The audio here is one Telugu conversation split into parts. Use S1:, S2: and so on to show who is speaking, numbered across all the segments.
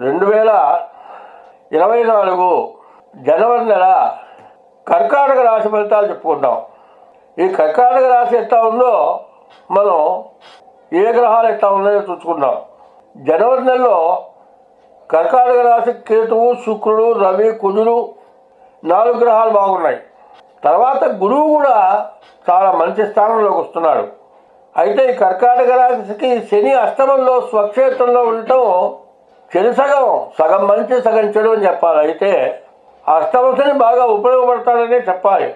S1: 2024 జనవరి నెల కర్కాటక రాశి ఫలితాలు చెప్పుకుందాం. ఈ కర్కాటక రాశి ఎట్లా ఉందో మనం ఏ గ్రహాలు ఎట్లా ఉన్నాయో చూసుకుందాం. జనవరి నెలలో కర్కాటక రాశి కేతువు, శుక్రుడు, రవి, కుజుడు 4 గ్రహాలు బాగున్నాయి. తర్వాత గురువు కూడా చాలా మంచి స్థానంలోకి వస్తున్నాడు. అయితే ఈ కర్కాటక రాశికి శని అష్టమంలో స్వక్షేత్రంలో ఉండటం చెడు సగం మంచి సగం చెడు అని చెప్పాలి. అయితే అష్టమ శని బాగా ఉపయోగపడతాడనే చెప్పాలి.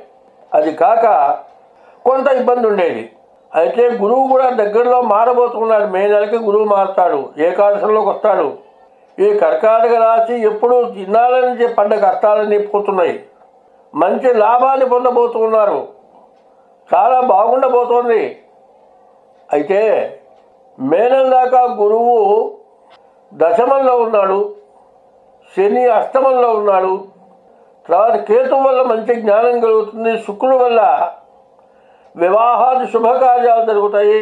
S1: అది కాక కొంత ఇబ్బంది ఉండేది. అయితే గురువు కూడా దగ్గరలో మారబోతున్నాడు. మే నెలకి గురువు మారుతాడు, ఏకాదశంలోకి వస్తాడు. ఈ కర్కాటక రాశి ఎప్పుడు ఇన్నాళ్ళ నుంచి పడ్డ కష్టాలన్నీ పోతున్నాయి. మంచి లాభాన్ని పొందబోతున్నారు. చాలా బాగుండబోతోంది. అయితే మే నెల దాకా గురువు దశమంలో ఉన్నాడు, శని అష్టమంలో ఉన్నాడు. తర్వాత కేతు వల్ల మంచి జ్ఞానం కలుగుతుంది. శుక్రుడు వల్ల వివాహాది శుభకార్యాలు జరుగుతాయి.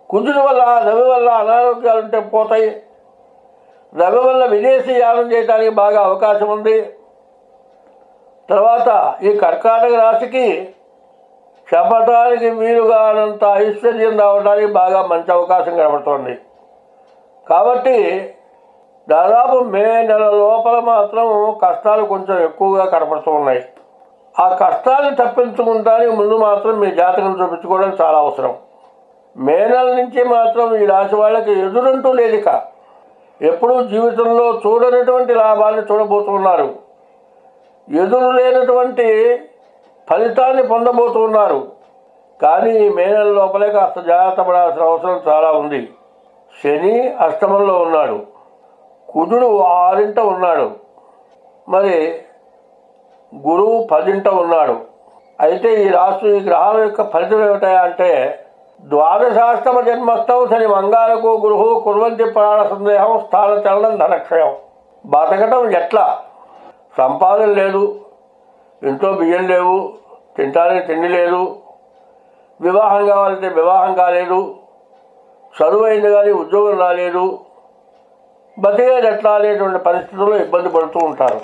S1: కుజుడు వల్ల, రవి వల్ల అనారోగ్యాలు ఉంటే పోతాయి. రవి వల్ల విదేశీ యానం చేయడానికి బాగా అవకాశం ఉంది. తర్వాత ఈ కర్కాటక రాశికి చెప్పడానికి వీలుగానంత ఐశ్వర్యం రావడానికి బాగా మంచి అవకాశం కనబడుతోంది. కాబట్టి దాదాపు మే నెల లోపల మాత్రం కష్టాలు కొంచెం ఎక్కువగా కనపడుతూ ఉన్నాయి. ఆ కష్టాన్ని తప్పించుకుంటానికి ముందు మాత్రం మీ జాతకం చూపించుకోవడం చాలా అవసరం. మే నెల నుంచి మాత్రం ఈ రాశి వాళ్ళకి ఎదురంటూ లేదిక. ఎప్పుడూ జీవితంలో చూడనటువంటి లాభాన్ని చూడబోతున్నారు. ఎదురు లేనటువంటి ఫలితాన్ని పొందబోతున్నారు. కానీ ఈ మే నెల లోపలే కాస్త జాగ్రత్త పడాల్సిన అవసరం చాలా ఉంది. శని అష్టమంలో ఉన్నాడు, కుజుడు 6ంట ఉన్నాడు, మరి గురువు 10ంట ఉన్నాడు. అయితే ఈ గ్రహాల యొక్క ఫలితం ఏమిటాయా అంటే ద్వాదశాష్టమ జన్మస్థం శని మంగారకు గురువు కుర్వంతి ప్రాణ సందేహం స్థాన చలనం ధనక్షయం. బతకటం ఎట్లా? సంపాదన లేదు, ఇంట్లో బియ్యం లేవు, తింటానికి తిండి లేదు, వివాహం కావాలంటే వివాహం కాలేదు, చదువు అయింది కానీ ఉద్యోగం రాలేదు, బతికేది ఎట్లా అనేటువంటి పరిస్థితుల్లో ఇబ్బంది పడుతూ ఉంటారు.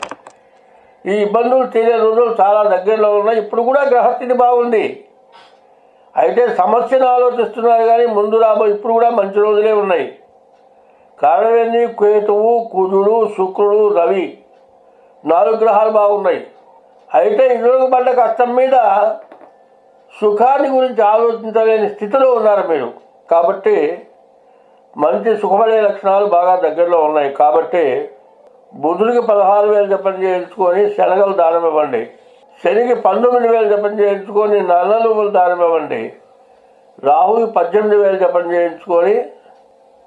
S1: ఈ ఇబ్బందులు తీరే రోజులు చాలా దగ్గరలో ఉన్నాయి. ఇప్పుడు కూడా గ్రహస్థితి బాగుంది. అయితే సమస్యను ఆలోచిస్తున్నారు కానీ ముందు ఇప్పుడు కూడా మంచి రోజులే ఉన్నాయి. కారణం ఏంది? కేతువు, కుజుడు, శుక్రుడు, రవి 4 గ్రహాలు బాగున్నాయి. అయితే ఇదివరకు పడ్డ కష్టం మీద సుఖాన్ని గురించి ఆలోచించలేని స్థితిలో ఉన్నారు మీరు. కాబట్టి మంచి సుఖపడే లక్షణాలు బాగా దగ్గరలో ఉన్నాయి. కాబట్టి బుధుడికి 16,000 జపం చేయించుకొని శనగలు దానం ఇవ్వండి. శనికి 19,000 జపం చేయించుకొని నల్ల నువ్వులు దానం ఇవ్వండి. రాహుకి 18,000 జపం చేయించుకొని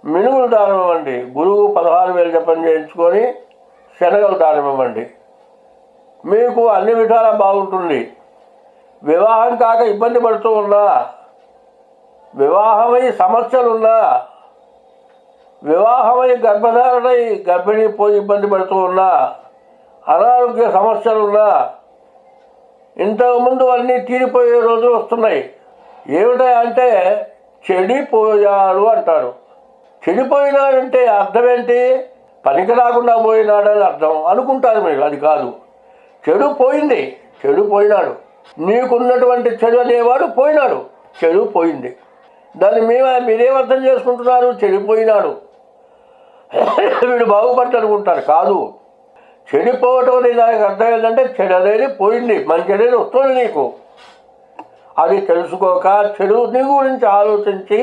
S1: మినుగులు దానం ఇవ్వండి. గురువు 16,000 జపం చేయించుకొని శనగలు దానం ఇవ్వండి. మీకు అన్ని విధాలా బాగుంటుంది. వివాహం కాక ఇబ్బంది పడుతూ ఉన్నా, వివాహమై సమస్యలున్నా, వివాహమై గర్భధారణై గర్భిణీ పోయి ఇబ్బంది పడుతూ ఉన్నా, అనారోగ్య సమస్యలున్నా, ఇంతకుముందు అన్నీ తీరిపోయే రోజులు వస్తున్నాయి. ఏమిటంటే చెడిపోయాడు అంటారు. చెడిపోయినాడంటే అర్థం ఏంటి? పనికి రాకుండా పోయినాడని అర్థం అనుకుంటారు మీరు. అది కాదు. చెడు పోయింది, చెడు పోయినాడు. నీకున్నటువంటి చెడు అనేవాడు పోయినాడు, చెడు పోయింది. దాన్ని మీరేమర్థం చేసుకుంటున్నారు? చెడిపోయినాడు, వీడు బాగుపడ్డాడు అనుకుంటారు. కాదు, చెడిపోవటం అనేది దానికి అర్థం ఏంటంటే చెడు అనేది పోయింది, మంచి అనేది వస్తుంది నీకు. అది తెలుసుకోక చెడు నీ గురించి ఆలోచించి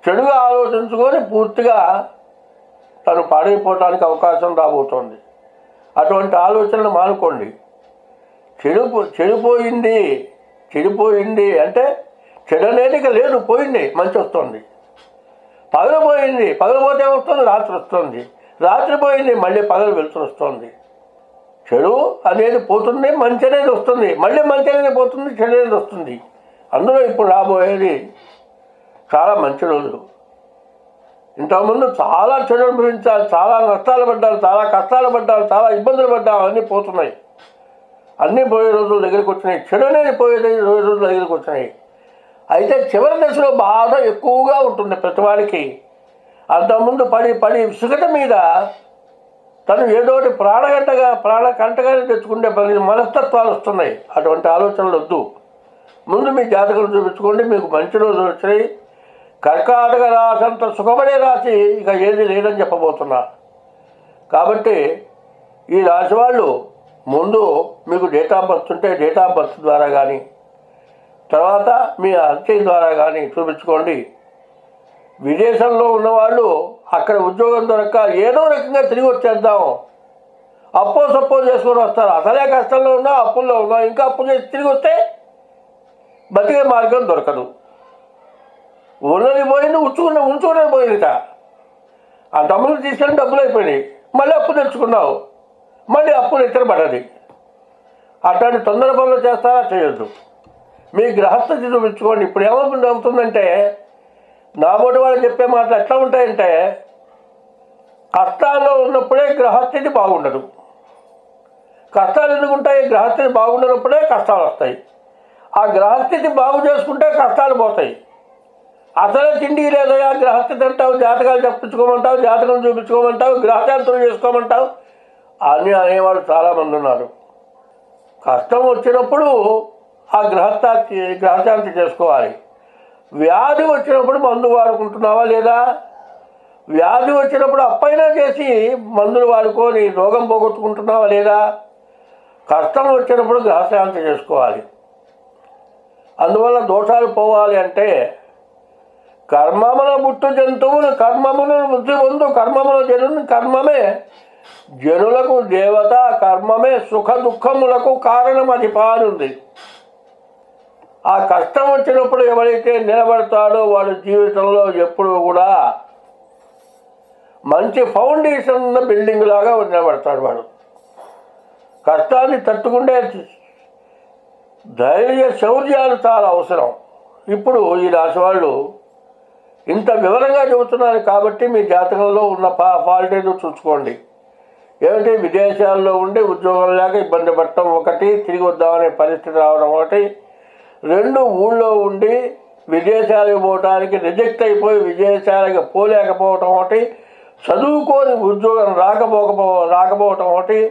S1: చెడుగా ఆలోచించుకొని పూర్తిగా తను పాడైపోవటానికి అవకాశం రాబోతోంది. అటువంటి ఆలోచనలు మానుకోండి. చెడిపోయింది అంటే చెడు అనేది ఇక లేదు, పోయింది, మంచి వస్తుంది. పగలు పోయింది, పగలు పోతే వస్తుంది, రాత్రి వస్తుంది. రాత్రి పోయింది, మళ్ళీ పగలు వెలుతురు వస్తుంది. చెడు అనేది పోతుంది, మంచి అనేది వస్తుంది. మళ్ళీ మంచి అనేది పోతుంది, చెడు అనేది వస్తుంది. అందులో ఇప్పుడు రాబోయేది చాలా మంచి రోజులు. ఇంతకుముందు చాలా చెడు అనుభవించాలి, చాలా నష్టాలు పడ్డారు, చాలా కష్టాలు పడ్డారు, చాలా ఇబ్బందులు పడ్డారు. అన్నీ పోతున్నాయి, అన్నీ పోయే రోజులు దగ్గరికి వచ్చినాయి. చెడు అనేది పోయే రోజులు దగ్గరికి వచ్చినాయి. అయితే చివరి దశలో బాధ ఎక్కువగా ఉంటుంది ప్రతివాడికి. అంతకుముందు పడి విసుగట మీద తను ఏదోటి ప్రాణకంటగానే తెచ్చుకునే మనస్తత్వాలు వస్తున్నాయి. అటువంటి ఆలోచనలు వద్దు. ముందు మీ జాతకం చూపించుకోండి. మీకు మంచి రోజులు వచ్చినాయి. కర్కాటక రాశి అంత సుఖపడే రాశి ఇక ఏది లేదని చెప్పబోతున్నా. కాబట్టి ఈ రాశి వాళ్ళు ముందు మీకు డేట్ ఆఫ్ బర్త్ ఉంటే డేట్ ఆఫ్ బర్త్ ద్వారా కానీ, తర్వాత మీ హత్య ద్వారా కానీ చూపించుకోండి. విదేశంలో ఉన్నవాళ్ళు అక్కడ ఉద్యోగం దొరక్క ఏదో రకంగా తిరిగి వచ్చేద్దాం, అప్పో సప్పో చేసుకొని వస్తారు. అసలే కష్టంలో ఉన్నా, అప్పుల్లో ఉన్నా, ఇంకా అప్పు చేసి తిరిగి వస్తే బతికే మార్గం దొరకదు. ఉన్నది పోయింది, ఉంచుకునే పోయిందిట. ఆ డబ్బులు తీసుకెళ్ళి డబ్బులు అయిపోయినాయి. మళ్ళీ అప్పు తెచ్చుకున్నావు, మళ్ళీ అప్పులు ఎత్తరపడది. అట్లాంటి తొందర పనులు చేస్తారా? చేయొద్దు. మీ గ్రహస్థితి చూపించుకోండి. ఇప్పుడు ఏమవుతుందంటే నాబోటి వాళ్ళు చెప్పే మాటలు ఎట్లా ఉంటాయంటే, కష్టాల్లో ఉన్నప్పుడే గ్రహస్థితి బాగుండదు. కష్టాలు ఎందుకు ఉంటాయి? గ్రహస్థితి బాగుండనప్పుడే కష్టాలు వస్తాయి. ఆ గ్రహస్థితి బాగు చేసుకుంటే కష్టాలు పోతాయి. అసలే తిండి లేదయా గ్రహస్థితి అంటావు, జాతకాలు చెప్పించుకోమంటావు, జాతకం చూపించుకోమంటావు, గ్రహశాంతులు చేసుకోమంటావు అని అనేవాళ్ళు చాలామంది ఉన్నారు. కష్టం వచ్చినప్పుడు ఆ గ్రహశాంతి చేసుకోవాలి. వ్యాధి వచ్చినప్పుడు మందు వాడుకుంటున్నావా లేదా? వ్యాధి వచ్చినప్పుడు అప్పైనా చేసి మందులు వాడుకొని రోగం పోగొట్టుకుంటున్నావా లేదా? కష్టం వచ్చినప్పుడు గ్రహశాంతి చేసుకోవాలి. అందువల్ల దోషాలు పోవాలి అంటే కర్మమున పుట్టు జంతువులు కర్మమును బుద్ధి పొందు కర్మమున జను కర్మమే జనులకు దేవత, కర్మమే సుఖ దుఃఖములకు కారణం అది పానుంది. ఆ కష్టం వచ్చినప్పుడు ఎవరైతే నిలబడతాడో వాడు జీవితంలో ఎప్పుడు కూడా మంచి ఫౌండేషన్ ఉన్న బిల్డింగ్ లాగా నిలబడతాడు. వాడు కష్టాన్ని తట్టుకుంటే ధైర్య శౌర్యాలు చాలా అవసరం. ఇప్పుడు ఈ రాశి వాళ్ళు ఇంత వివరంగా చెబుతున్నారు కాబట్టి మీ జాతకంలో ఉన్న ఫాల్ట్ ఏదో చూసుకోండి. ఏమిటి? విదేశాల్లో ఉండి ఉద్యోగం లేక ఇబ్బంది పడటం ఒకటి, తిరిగి వద్దామనే పరిస్థితి రావడం ఒకటి, 2 ఊళ్ళో ఉండి విదేశాలకు పోవడానికి రిజెక్ట్ అయిపోయి విదేశాలకు పోలేకపోవటం ఒకటి, చదువుకొని ఉద్యోగం రాకపోవటం ఒకటి,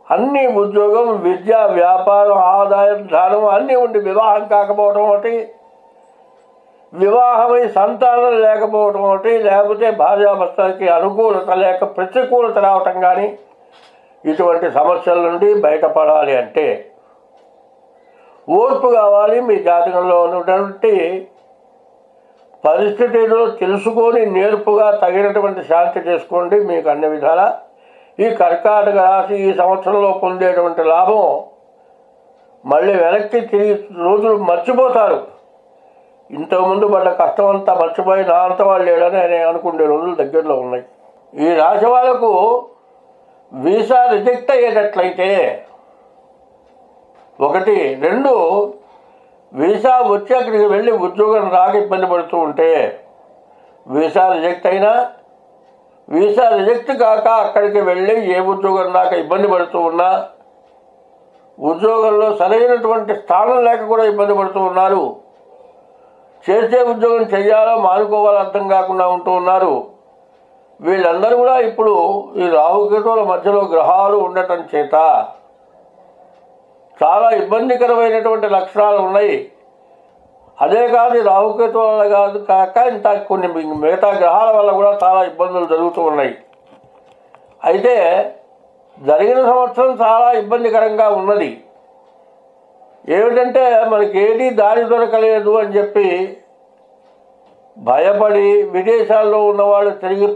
S1: అన్ని ఉద్యోగం, విద్య, వ్యాపారం, ఆదాయం, ధనం అన్నీ ఉండి వివాహం కాకపోవటం ఒకటి, వివాహమై సంతానం లేకపోవటం ఒకటి, లేకపోతే భార్యాభర్తలకి అనుకూలత లేక ప్రతికూలత రావటం కానీ, ఇటువంటి సమస్యల నుండి బయటపడాలి అంటే ఓర్పు కావాలి. మీ జాతకంలో ఉన్నటువంటి పరిస్థితుల్లో తెలుసుకొని నేర్పుగా తగినటువంటి శాంతి చేసుకోండి. మీకు అన్ని విధాలా ఈ కర్కాటక రాశి ఈ సంవత్సరంలో పొందేటువంటి లాభం మళ్ళీ వెనక్కి తిరిగి రోజులు మర్చిపోతారు. ఇంతకుముందు పడ్డ కష్టం అంతా మర్చిపోయి నా అంత వాళ్ళు లేడని అనుకునే రోజులు దగ్గరలో ఉన్నాయి. ఈ రాశి వాళ్ళకు వీసా రిజెక్ట్ అయ్యేటట్లయితే 1, 2 వీసా వచ్చి అక్కడికి వెళ్ళి ఉద్యోగం రాక ఇబ్బంది పడుతూ ఉంటే, వీసా రిజెక్ట్ అయినా, వీసా రిజెక్ట్ కాక అక్కడికి వెళ్ళి ఏ ఉద్యోగం రాక ఇబ్బంది పడుతూ ఉన్నా, ఉద్యోగంలో సరైనటువంటి స్థానం లేక కూడా ఇబ్బంది పడుతూ ఉన్నారు, చేసే ఉద్యోగం చెయ్యాలో మానుకోవాలో అర్థం కాకుండా ఉంటూ ఉన్నారు. వీళ్ళందరూ కూడా ఇప్పుడు ఈ రాహుకేతువుల మధ్యలో గ్రహాలు ఉండటం చేత చాలా ఇబ్బందికరమైనటువంటి లక్షణాలు ఉన్నాయి. అదే కాదు రాహుకేతువుల కాదు కాక ఇంత కొన్ని మిగతా గ్రహాల వల్ల కూడా చాలా ఇబ్బందులు జరుగుతూ ఉన్నాయి. అయితే జరిగిన సంవత్సరం చాలా ఇబ్బందికరంగా ఉన్నది. ఏమిటంటే మనకి ఏది దారి దొరకలేదు అని చెప్పి భయపడి విదేశాల్లో ఉన్నవాళ్ళు తిరిగి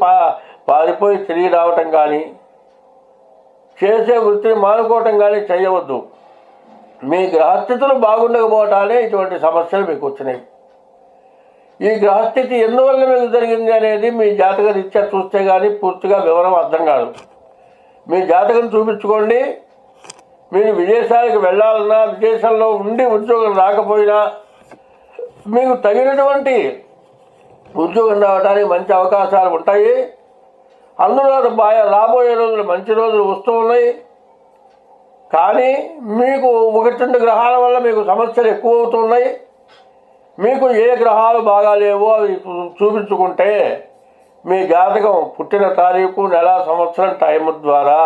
S1: పారిపోయి తిరిగి రావటం కానీ, చేసే వృత్తిని మానుకోవటం కానీ చేయవద్దు. మీ గ్రహస్థితులు బాగుండకపోవటానే ఇటువంటి సమస్యలు మీకు వచ్చినాయి. ఈ గ్రహస్థితి ఎందువల్ల మీకు జరిగింది అనేది మీ జాతక రీత్యా చూస్తే కానీ పూర్తిగా వివరం అర్థం కాదు. మీ జాతకం చూపించుకోండి. మీరు విదేశాలకు వెళ్ళాలన్నా, విదేశంలో ఉండి ఉద్యోగం రాకపోయినా మీకు తగినటువంటి ఉద్యోగం రావడానికి మంచి అవకాశాలు ఉంటాయి. అందులో రాబోయే రోజులు మంచి రోజులు వస్తూ ఉన్నాయి. కానీ మీకు 1-2 గ్రహాల వల్ల మీకు సమస్యలు ఎక్కువ అవుతున్నాయి. మీకు ఏ గ్రహాలు బాగా లేవో అవి చూపించుకుంటే మీ జాతకం పుట్టిన తారీఖు, నెల, సంవత్సరం, టైం ద్వారా,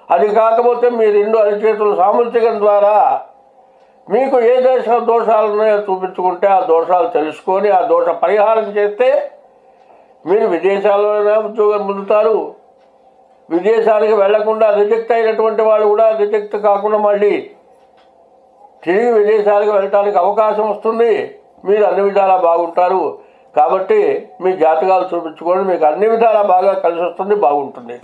S1: అది కాకపోతే మీ రెండు అరిచేతులు సామర్థ్యం ద్వారా మీకు ఏ దోషాలు ఉన్నాయో చూపించుకుంటే ఆ దోషాలు తెలుసుకొని ఆ దోష పరిహారం చేస్తే మీరు విదేశాల్లోనే ఉద్యోగం పొందుతారు. విదేశానికి వెళ్లకుండా రిజెక్ట్ అయినటువంటి వాళ్ళు కూడా రిజెక్ట్ కాకుండా మళ్ళీ తిరిగి విదేశాలకు వెళ్ళటానికి అవకాశం వస్తుంది. మీరు అన్ని విధాలా బాగుంటారు. కాబట్టి మీ జాతకాలు చూపించుకోండి, మీకు అన్ని విధాలా బాగా కలిసి వస్తుంది, బాగుంటుంది.